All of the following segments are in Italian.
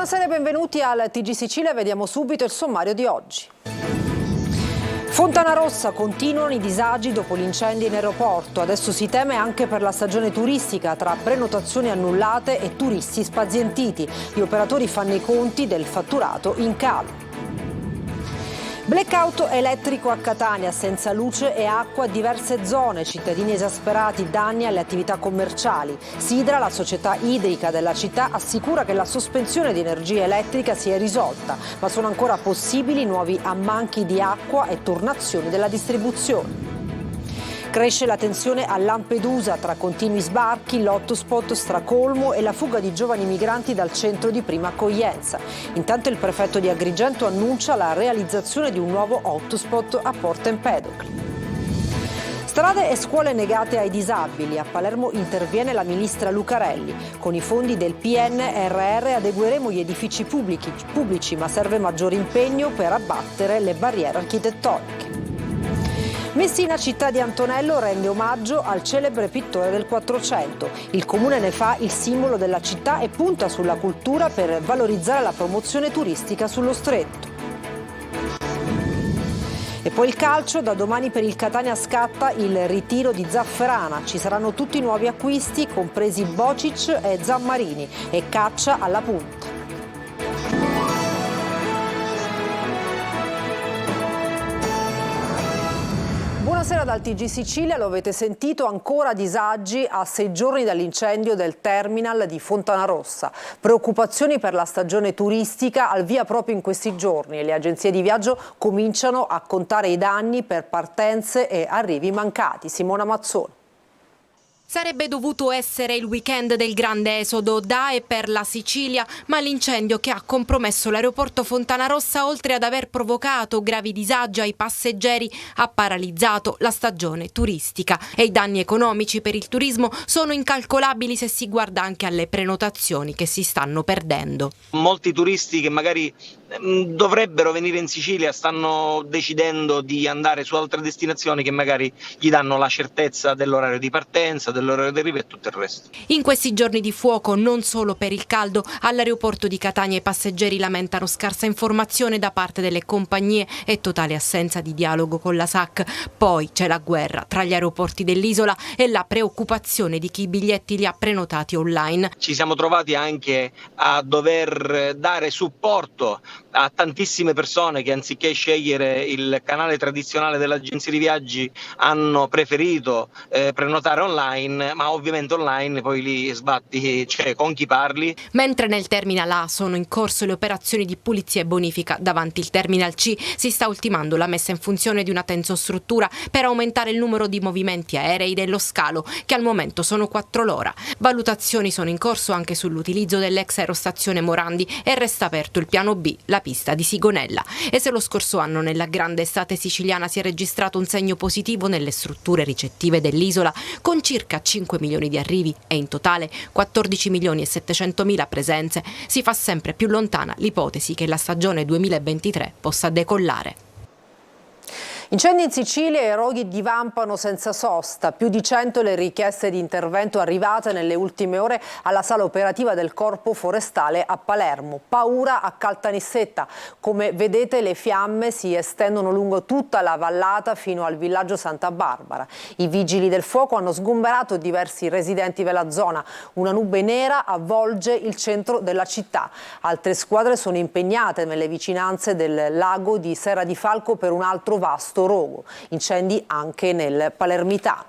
Buonasera e benvenuti al TG Sicilia, vediamo subito il sommario di oggi. Fontanarossa, continuano i disagi dopo l'incendio in aeroporto. Adesso si teme anche per la stagione turistica, tra prenotazioni annullate e turisti spazientiti. Gli operatori fanno i conti del fatturato in calo. Blackout elettrico a Catania, senza luce e acqua a diverse zone, cittadini esasperati, danni alle attività commerciali. Sidra, la società idrica della città, assicura che la sospensione di energia elettrica si è risolta, ma sono ancora possibili nuovi ammanchi di acqua e turnazioni della distribuzione. Cresce la tensione a Lampedusa tra continui sbarchi, l'hotspot stracolmo e la fuga di giovani migranti dal centro di prima accoglienza. Intanto il prefetto di Agrigento annuncia la realizzazione di un nuovo hotspot a Porta Empedocli. Strade e scuole negate ai disabili. A Palermo interviene la ministra Lucarelli. Con i fondi del PNRR adegueremo gli edifici pubblici, ma serve maggiore impegno per abbattere le barriere architettoniche. Messina, città di Antonello, rende omaggio al celebre pittore del Quattrocento. Il comune ne fa il simbolo della città e punta sulla cultura per valorizzare la promozione turistica sullo stretto. E poi il calcio, da domani per il Catania scatta il ritiro di Zafferana. Ci saranno tutti i nuovi acquisti, compresi Bocic e Zammarini, e caccia alla punta. Buonasera dal TG Sicilia, lo avete sentito, ancora disagi a 6 giorni dall'incendio del terminal di Fontanarossa. Preoccupazioni per la stagione turistica al via proprio in questi giorni e le agenzie di viaggio cominciano a contare i danni per partenze e arrivi mancati. Simona Mazzoni. Sarebbe dovuto essere il weekend del grande esodo da e per la Sicilia, ma l'incendio che ha compromesso l'aeroporto Fontanarossa, oltre ad aver provocato gravi disagi ai passeggeri, ha paralizzato la stagione turistica. E i danni economici per il turismo sono incalcolabili se si guarda anche alle prenotazioni che si stanno perdendo. Molti turisti che magari dovrebbero venire in Sicilia stanno decidendo di andare su altre destinazioni che magari gli danno la certezza dell'orario di partenza, dell'orario di arrivo e tutto il resto. In questi giorni di fuoco, non solo per il caldo, all'aeroporto di Catania i passeggeri lamentano scarsa informazione da parte delle compagnie e totale assenza di dialogo con la SAC. Poi c'è la guerra tra gli aeroporti dell'isola e la preoccupazione di chi i biglietti li ha prenotati online. Ci siamo trovati anche a dover dare supporto a tantissime persone che, anziché scegliere il canale tradizionale dell'agenzia di viaggi, hanno preferito prenotare online, ma ovviamente online poi li sbatti, cioè con chi parli. Mentre nel Terminal A sono in corso le operazioni di pulizia e bonifica, davanti il Terminal C si sta ultimando la messa in funzione di una tensostruttura per aumentare il numero di movimenti aerei dello scalo, che al momento sono 4 l'ora. Valutazioni sono in corso anche sull'utilizzo dell'ex aerostazione Morandi e resta aperto il piano B, la pista di Sigonella. E se lo scorso anno nella grande estate siciliana si è registrato un segno positivo nelle strutture ricettive dell'isola, con circa 5 milioni di arrivi e in totale 14 milioni e 700 mila presenze, si fa sempre più lontana l'ipotesi che la stagione 2023 possa decollare. Incendi in Sicilia e roghi divampano senza sosta. Più di 100 le richieste di intervento arrivate nelle ultime ore alla sala operativa del Corpo Forestale a Palermo. Paura a Caltanissetta. Come vedete, le fiamme si estendono lungo tutta la vallata fino al villaggio Santa Barbara. I vigili del fuoco hanno sgomberato diversi residenti della zona. Una nube nera avvolge il centro della città. Altre squadre sono impegnate nelle vicinanze del lago di Serra di Falco per un altro vasto rogo. Incendi anche nel Palermitano.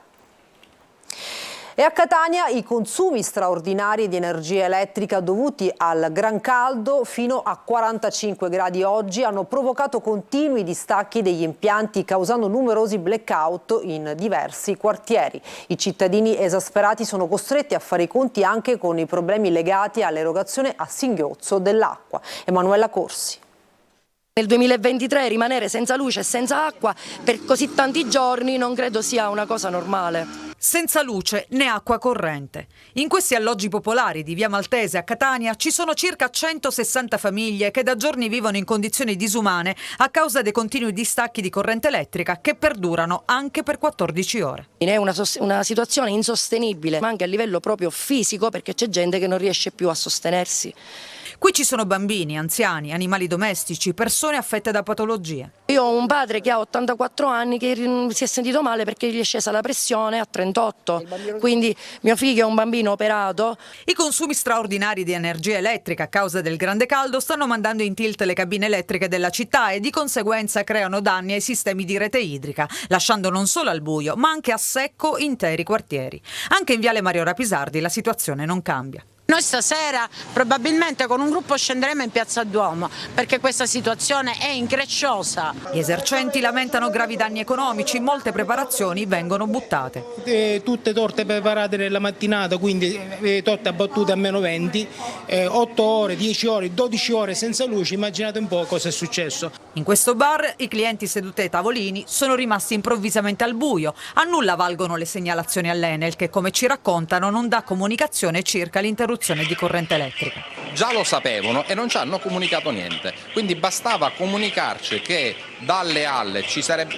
E a Catania i consumi straordinari di energia elettrica dovuti al gran caldo fino a 45 gradi oggi hanno provocato continui distacchi degli impianti, causando numerosi blackout in diversi quartieri. I cittadini esasperati sono costretti a fare i conti anche con i problemi legati all'erogazione a singhiozzo dell'acqua. Emanuela Corsi. Nel 2023 rimanere senza luce e senza acqua per così tanti giorni non credo sia una cosa normale. Senza luce né acqua corrente. In questi alloggi popolari di Via Maltese a Catania ci sono circa 160 famiglie che da giorni vivono in condizioni disumane a causa dei continui distacchi di corrente elettrica che perdurano anche per 14 ore. È una situazione insostenibile, ma anche a livello proprio fisico, perché c'è gente che non riesce più a sostenersi. Qui ci sono bambini, anziani, animali domestici, persone affette da patologie. Io ho un padre che ha 84 anni che si è sentito male perché gli è scesa la pressione a 38, quindi mio figlio è un bambino operato. I consumi straordinari di energia elettrica a causa del grande caldo stanno mandando in tilt le cabine elettriche della città e di conseguenza creano danni ai sistemi di rete idrica, lasciando non solo al buio ma anche a secco interi quartieri. Anche in Viale Mario Rapisardi la situazione non cambia. Noi stasera probabilmente con un gruppo scenderemo in Piazza Duomo perché questa situazione è incresciosa. Gli esercenti lamentano gravi danni economici, molte preparazioni vengono buttate. Tutte torte preparate nella mattinata, quindi torte abbattute a -20, 8 ore, 10 ore, 12 ore senza luce, immaginate un po' cosa è successo. In questo bar i clienti seduti ai tavolini sono rimasti improvvisamente al buio. A nulla valgono le segnalazioni all'Enel che, come ci raccontano, non dà comunicazione circa l'interruzione di corrente elettrica. Già lo sapevano e non ci hanno comunicato niente, quindi bastava comunicarci che dalle alle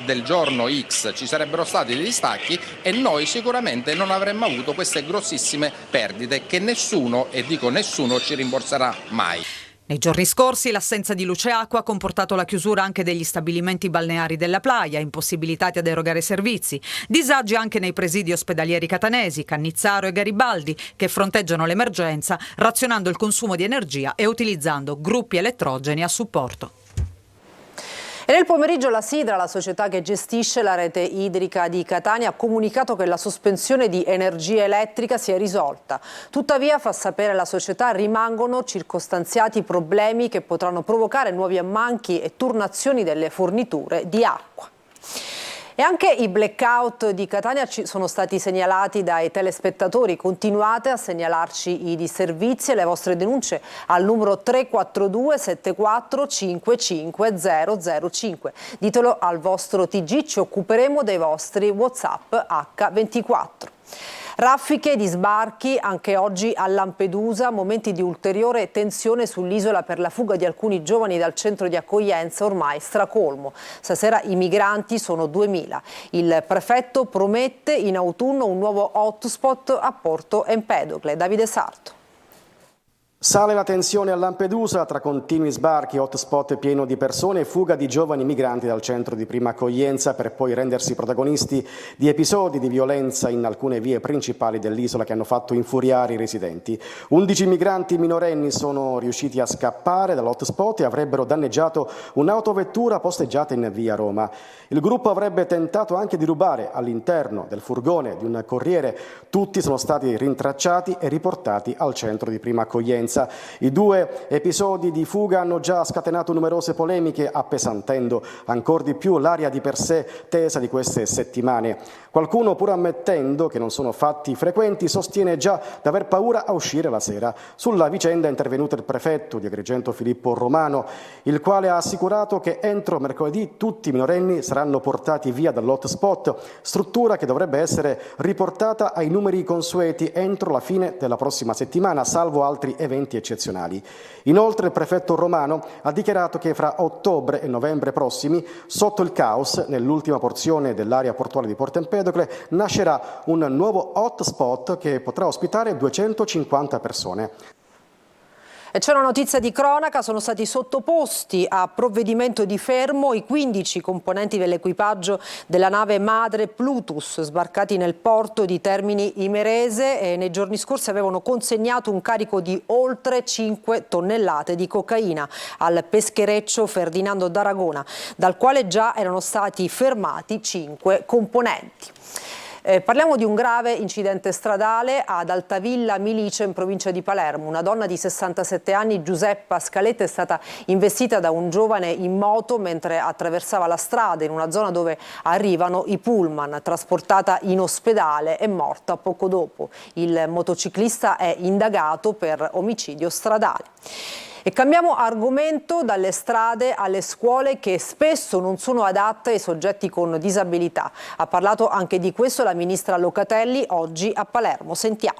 del giorno X ci sarebbero stati degli stacchi e noi sicuramente non avremmo avuto queste grossissime perdite che nessuno, e dico nessuno, ci rimborserà mai. Nei giorni scorsi l'assenza di luce e acqua ha comportato la chiusura anche degli stabilimenti balneari della Playa, impossibilitati ad erogare servizi. Disagi anche nei presidi ospedalieri catanesi, Cannizzaro e Garibaldi, che fronteggiano l'emergenza razionando il consumo di energia e utilizzando gruppi elettrogeni a supporto. E nel pomeriggio la Sidra, la società che gestisce la rete idrica di Catania, ha comunicato che la sospensione di energia elettrica si è risolta. Tuttavia, fa sapere la società, rimangono circostanziati problemi che potranno provocare nuovi ammanchi e turnazioni delle forniture di acqua. E anche i blackout di Catania sono stati segnalati dai telespettatori. Continuate a segnalarci i disservizi e le vostre denunce al numero 342 74 55 005. Ditelo al vostro TG, ci occuperemo dei vostri WhatsApp H24. Raffiche di sbarchi anche oggi a Lampedusa, momenti di ulteriore tensione sull'isola per la fuga di alcuni giovani dal centro di accoglienza ormai stracolmo. Stasera i migranti sono 2000. Il prefetto promette in autunno un nuovo hotspot a Porto Empedocle. Davide Sarto. Sale la tensione a Lampedusa tra continui sbarchi, hotspot pieno di persone e fuga di giovani migranti dal centro di prima accoglienza per poi rendersi protagonisti di episodi di violenza in alcune vie principali dell'isola che hanno fatto infuriare i residenti. 11 migranti minorenni sono riusciti a scappare dall'hotspot e avrebbero danneggiato un'autovettura posteggiata in via Roma. Il gruppo avrebbe tentato anche di rubare all'interno del furgone di un corriere. Tutti sono stati rintracciati e riportati al centro di prima accoglienza. I due episodi di fuga hanno già scatenato numerose polemiche, appesantendo ancora di più l'aria di per sé tesa di queste settimane. Qualcuno, pur ammettendo che non sono fatti frequenti, sostiene già di aver paura a uscire la sera. Sulla vicenda è intervenuto il prefetto di Agrigento Filippo Romano, il quale ha assicurato che entro mercoledì tutti i minorenni saranno portati via dall'hotspot, struttura che dovrebbe essere riportata ai numeri consueti entro la fine della prossima settimana, salvo altri eventi eccezionali. Inoltre il prefetto Romano ha dichiarato che fra ottobre e novembre prossimi, sotto il caos, nell'ultima porzione dell'area portuale di Porto Empedocle, nascerà un nuovo hotspot che potrà ospitare 250 persone. E c'è una notizia di cronaca, sono stati sottoposti a provvedimento di fermo i 15 componenti dell'equipaggio della nave madre Plutus, sbarcati nel porto di Termini Imerese e nei giorni scorsi avevano consegnato un carico di oltre 5 tonnellate di cocaina al peschereccio Ferdinando d'Aragona, dal quale già erano stati fermati 5 componenti. Parliamo di un grave incidente stradale ad Altavilla Milice in provincia di Palermo. Una donna di 67 anni, Giuseppa Scaletta, è stata investita da un giovane in moto mentre attraversava la strada in una zona dove arrivano i pullman. Trasportata in ospedale, è morta poco dopo. Il motociclista è indagato per omicidio stradale. E cambiamo argomento, dalle strade alle scuole che spesso non sono adatte ai soggetti con disabilità. Ha parlato anche di questo la ministra Locatelli oggi a Palermo. Sentiamo.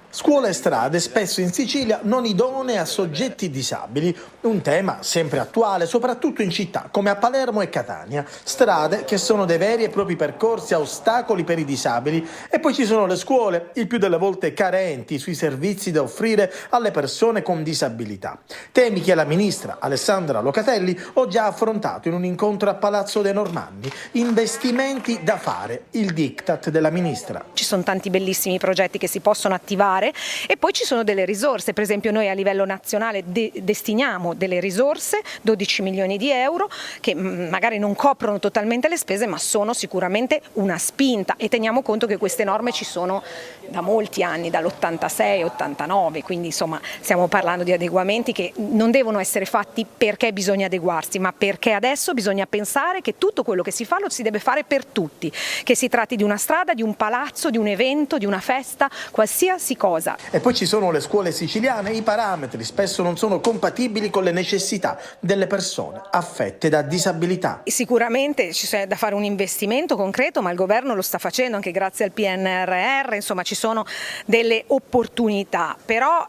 Scuole e strade spesso in Sicilia non idonee a soggetti disabili, un tema sempre attuale soprattutto in città come a Palermo e Catania. Strade che sono dei veri e propri percorsi a ostacoli per i disabili, e poi ci sono le scuole, il più delle volte carenti sui servizi da offrire alle persone con disabilità. Temi che la ministra Alessandra Locatelli ho già affrontato in un incontro a Palazzo dei Normanni. Investimenti da fare, il diktat della ministra. Ci sono tanti bellissimi progetti che si possono attivare e poi ci sono delle risorse. Per esempio noi a livello nazionale destiniamo delle risorse, 12 milioni di euro, che magari non coprono totalmente le spese ma sono sicuramente una spinta, e teniamo conto che queste norme ci sono da molti anni, dall'86-89, quindi insomma stiamo parlando di adeguamenti che non devono essere fatti perché bisogna adeguarsi, ma perché adesso bisogna pensare che tutto quello che si fa lo si deve fare per tutti, che si tratti di una strada, di un palazzo, di un evento, di una festa, qualsiasi cosa. E poi ci sono le scuole siciliane, i parametri spesso non sono compatibili con le necessità delle persone affette da disabilità. Sicuramente c'è da fare un investimento concreto, ma il governo lo sta facendo anche grazie al PNRR, insomma ci sono delle opportunità, però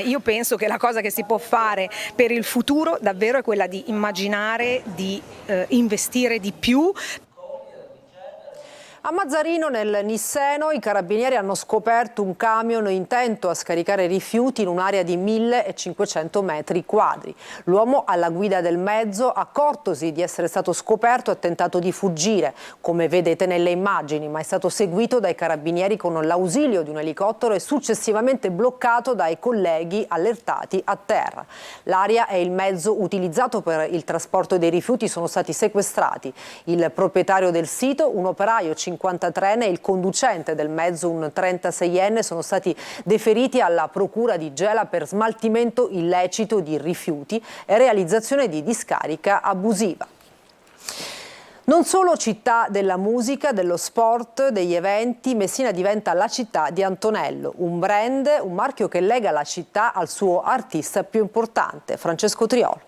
io penso che la cosa che si può fare per il futuro davvero è quella di immaginare di investire di più. A Mazzarino, nel Nisseno, i carabinieri hanno scoperto un camion intento a scaricare rifiuti in un'area di 1500 metri quadri. L'uomo alla guida del mezzo, accortosi di essere stato scoperto, ha tentato di fuggire, come vedete nelle immagini, ma è stato seguito dai carabinieri con l'ausilio di un elicottero e successivamente bloccato dai colleghi allertati a terra. L'area e il mezzo utilizzato per il trasporto dei rifiuti sono stati sequestrati. Il proprietario del sito, un operaio 53enne, e il conducente del mezzo, un 36enne, sono stati deferiti alla procura di Gela per smaltimento illecito di rifiuti e realizzazione di discarica abusiva. Non solo città della musica, dello sport, degli eventi, Messina diventa la città di Antonello, un brand, un marchio che lega la città al suo artista più importante, Francesco Triolo.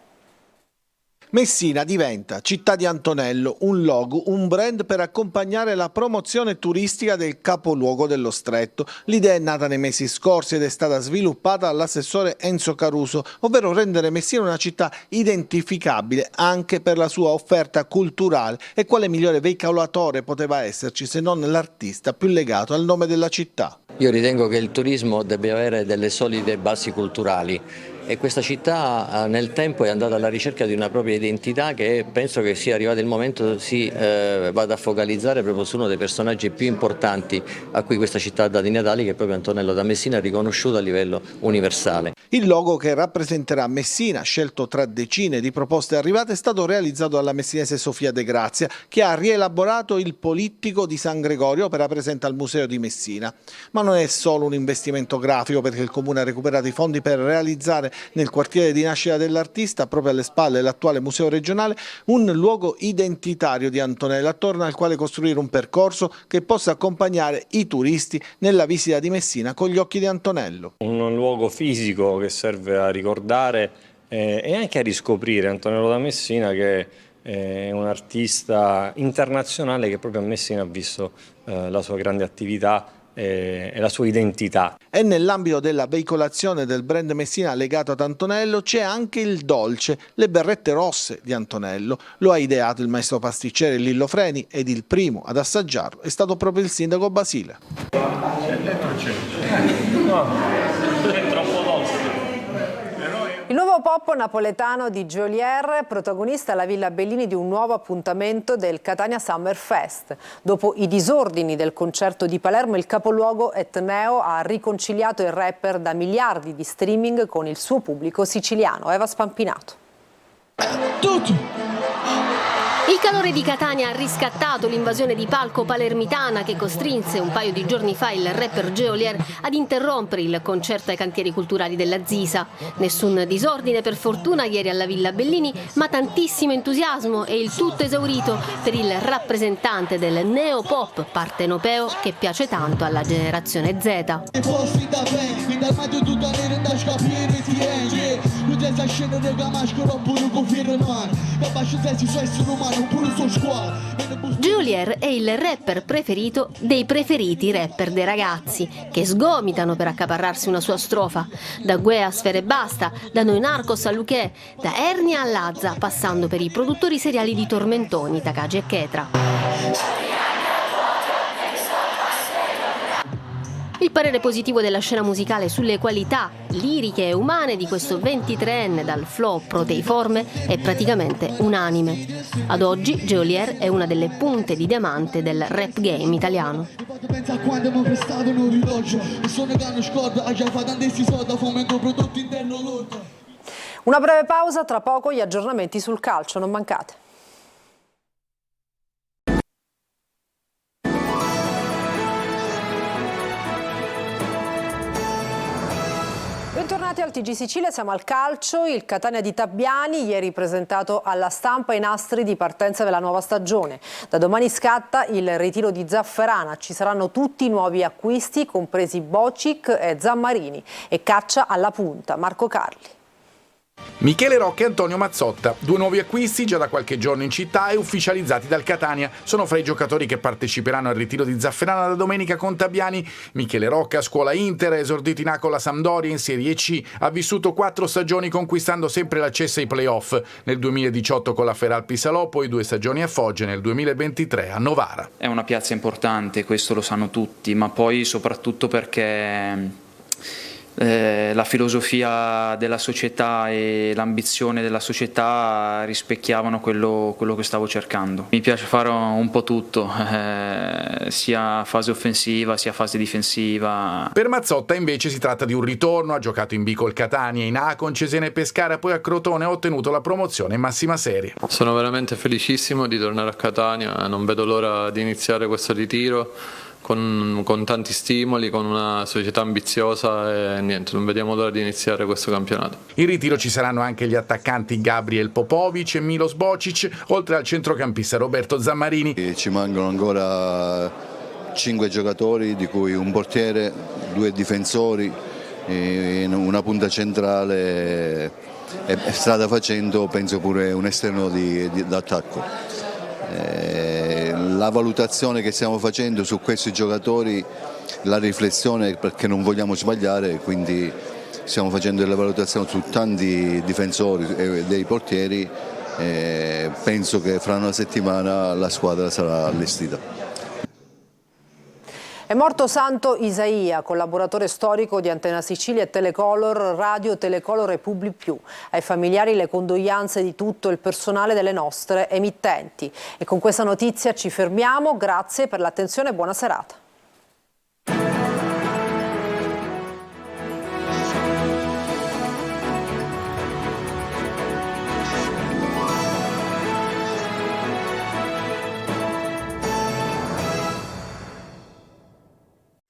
Messina diventa città di Antonello, un logo, un brand per accompagnare la promozione turistica del capoluogo dello Stretto. L'idea è nata nei mesi scorsi ed è stata sviluppata dall'assessore Enzo Caruso, ovvero rendere Messina una città identificabile anche per la sua offerta culturale. E quale migliore veicolatore poteva esserci se non l'artista più legato al nome della città? Io ritengo che il turismo debba avere delle solide basi culturali. E questa città nel tempo è andata alla ricerca di una propria identità che penso che sia arrivato il momento si vada a focalizzare proprio su uno dei personaggi più importanti a cui questa città ha dato i natali, che è proprio Antonello da Messina, riconosciuto a livello universale. Il logo che rappresenterà Messina, scelto tra decine di proposte arrivate, è stato realizzato dalla messinese Sofia De Grazia, che ha rielaborato il polittico di San Gregorio, opera presente al Museo di Messina. Ma non è solo un investimento grafico, perché il Comune ha recuperato i fondi per realizzare nel quartiere di nascita dell'artista, proprio alle spalle dell'attuale museo regionale, un luogo identitario di Antonello, attorno al quale costruire un percorso che possa accompagnare i turisti nella visita di Messina con gli occhi di Antonello. Un luogo fisico che serve a ricordare e anche a riscoprire Antonello da Messina, che è un artista internazionale che proprio a Messina ha visto la sua grande attività e la sua identità. E nell'ambito della veicolazione del brand Messina legato ad Antonello c'è anche il dolce, le berrette rosse di Antonello. Lo ha ideato il maestro pasticcere Lillo Freni ed il primo ad assaggiarlo è stato proprio il sindaco Basile. Il nuovo pop napoletano di Geolier, protagonista alla Villa Bellini di un nuovo appuntamento del Catania Summer Fest. Dopo i disordini del concerto di Palermo, il capoluogo etneo ha riconciliato il rapper da miliardi di streaming con il suo pubblico siciliano. Eva Spampinato. Il calore di Catania ha riscattato l'invasione di palco palermitana che costrinse un paio di giorni fa il rapper Geolier ad interrompere il concerto ai cantieri culturali della Zisa. Nessun disordine per fortuna ieri alla Villa Bellini, ma tantissimo entusiasmo e il tutto esaurito per il rappresentante del neopop partenopeo che piace tanto alla generazione Z. se a scendere che mascolo pure con fierro mano. Capace se si fa essere umano pure sul squalo. Geolier è il rapper preferito dei preferiti rapper dei ragazzi, che sgomitano per accaparrarsi una sua strofa. Da Gue a Sfere Basta, da Noi Narcos a Luché, da Ernia a Lazza, passando per i produttori seriali di Tormentoni, Takagi e Chetra. Il parere positivo della scena musicale sulle qualità liriche e umane di questo 23enne dal flow proteiforme è praticamente unanime. Ad oggi Geolier è una delle punte di diamante del rap game italiano. Pensa a quando mi prestato un orologio e sono che non scordo, ha già fatto andessi soldi, fomento prodotto interno lordo. Una breve pausa, tra poco gli aggiornamenti sul calcio, non mancate. Bentornati al TG Sicilia, siamo al calcio. Il Catania di Tabbiani, ieri presentato alla stampa i nastri di partenza della nuova stagione. Da domani scatta il ritiro di Zafferana, ci saranno tutti i nuovi acquisti, compresi Bocic e Zammarini, e caccia alla punta. Marco Carli. Michele Rocca e Antonio Mazzotta, due nuovi acquisti già da qualche giorno in città e ufficializzati dal Catania. Sono fra i giocatori che parteciperanno al ritiro di Zafferana da domenica con Tabbiani. Michele Rocca, scuola Inter, esordito in A con la Sampdoria in Serie C, ha vissuto 4 stagioni conquistando sempre l'accesso ai playoff. Nel 2018 con la Feralpi Salò, poi 2 stagioni a Foggia, nel 2023 a Novara. È una piazza importante, questo lo sanno tutti, ma poi soprattutto perché la filosofia della società e l'ambizione della società rispecchiavano quello che stavo cercando. Mi piace fare un po' tutto, sia fase offensiva sia fase difensiva. Per Mazzotta invece si tratta di un ritorno, ha giocato in B col Catania, in A con Cesena e Pescara, poi a Crotone ha ottenuto la promozione in massima serie. Sono veramente felicissimo di tornare a Catania, non vedo l'ora di iniziare questo ritiro. Con tanti stimoli, con una società ambiziosa e niente, non vediamo l'ora di iniziare questo campionato. In ritiro ci saranno anche gli attaccanti Gabriel Popovic e Milos Bocic, oltre al centrocampista Roberto Zammarini. Ci mancano ancora 5 giocatori, di cui un portiere, 2 difensori, una punta centrale e strada facendo penso pure un esterno d'attacco. La valutazione che stiamo facendo su questi giocatori, la riflessione, perché non vogliamo sbagliare, quindi stiamo facendo delle valutazioni su tanti difensori e dei portieri. Penso che fra una settimana la squadra sarà allestita. È morto Santo Isaia, collaboratore storico di Antena Sicilia e Telecolor, Radio Telecolor e Publi Più. Ai familiari le condoglianze di tutto il personale delle nostre emittenti. E con questa notizia ci fermiamo, grazie per l'attenzione e buona serata.